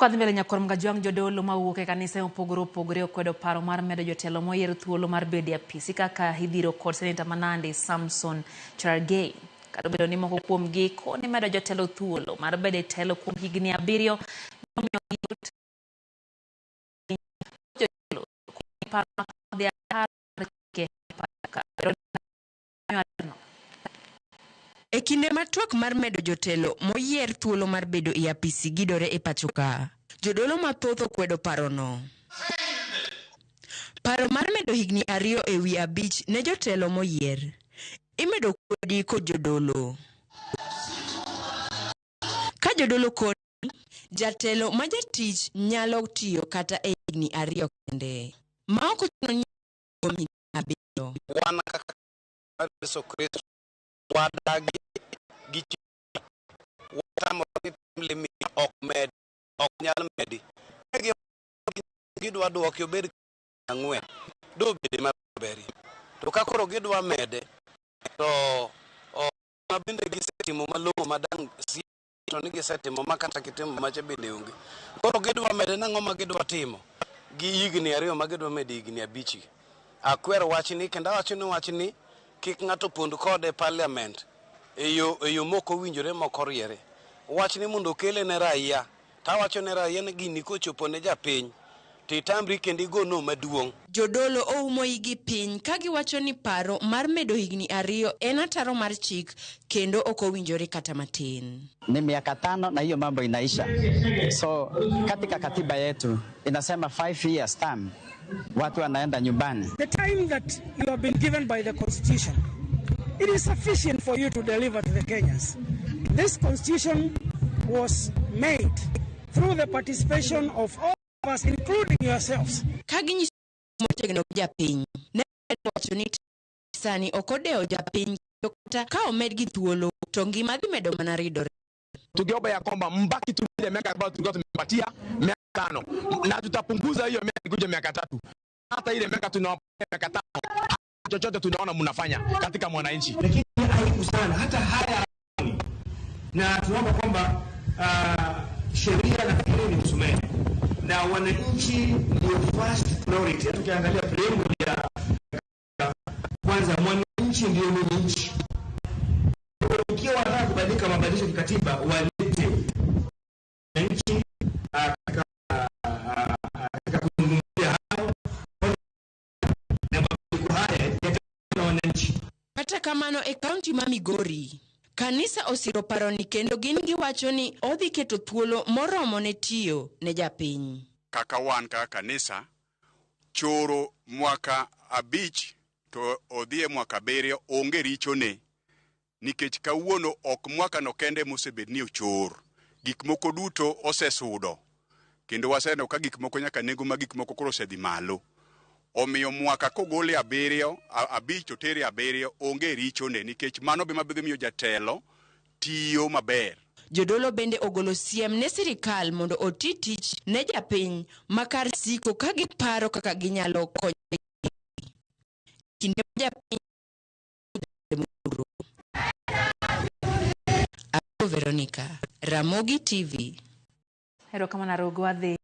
Kadhi mbele nyakor mgajwang jodolo mawuok e kanisa opogore okwedo paro mar medo jotelo moyier thuolo mar bedo e apisi kaka hidhiro kod seneta Manandi Samson Cherargei. Kado bedo ni moko kuomgi koni medo jotelo thuolo mar bedo e telo kuom higni 7 E kinde matwak mar medo jotelo moyier thuolo mar bedo e apisi gidore e pachoka, jodolo mathoth okwedo parono. Paro mar medo higni 2 e wi 5 ne jotelo moyier imedo kwedi kod jodolo. Ka jodolo koni, jatelo ma jatich nyalo tiyo kata e higni 2 kende. Ma ok ochuno ni higni 7. Wan kaka Yesu Kristo wadagi gi watamo limit ok med ok nyal medi gidwa duoki obed 4 do bede maberi to ka koro gidwa mede to mabende gisetimo malongo madang to ni gisetimo makata kitimo mache bende onge koro gidwa mede nang'o ma gidwa timo gi higni 2 ma gidwa mede higni 5 akwer wachni kendo wachni kik ng'ato pond kode parliament e yo moko winjore moko riere wachni mondo kele ne raia tawacho ne raia ni gini kochopo ne japiny titamri kendo igono maduong'. Jodolo oumo igi piny ka giwacho ni paro mar medo higni 2 en ataro mar chik kendo ok owinjore kata matin. Ni miaka 5 na hiyo mambo inaisha. So katika katiba yetu inasema 5 years term. Watu wanaenda nyumbani. The time that you have been given by the constitution, it is sufficient for you to deliver to the Kenyans. This constitution was made through the participation of all of us, including yourselves. Kaginyi motegno japiny. Ne wacho ni sani okodeo japiny kata ka omed gi thuolo to ngima dhi medo mana ridore. Tukiomba ya kwamba mbaki tu ile miaka ambayo tulikuwa tumepatia miaka 5 na tutapunguza hiyo miaka kuja miaka 3. Hata ile miaka tunawapa miaka 5 chochote tunaona mnafanya katika mwananchi. Lakini aibu sana hata haya na tunaomba kwamba sheria na kanuni msomee na wananchi ndio first priority. Tukiangalia lengo ya kwanza mwananchi ndio mwenye nchi. Ikiwa wanataka kubadilika mabadilisho ya katiba walete nchi katika kuzungumzia hao na mabadiliko haya ya wananchi. Kata kamano e kaunti ma Migori, kanisa osiro paroni kendo gin giwacho ni odhi keto thuolo moromo ne tiyo ne japiny. Kaka wan kaka kanisa choro mwaka 5 to odhie mwaka 7 onge richo ne nikech kawuono ok mwaka no kende mosebed ni ochor gik moko duto osesudo kendo waseno ka gik moko nyaka nengo ma gik moko koro osedhi malo omiyo mwaka kogole 7 5 to tere 7 onge richo ne nikech mano be mabedho miyo jatelo tiyo maber. Jodolo bende ogolo siem ne sirikal mondo oti tich ne japiny makar siko ka giparo kaka ginyalo konyo kinde japiny. Veronica, Ramogi TV. Hero kama na rogo adhi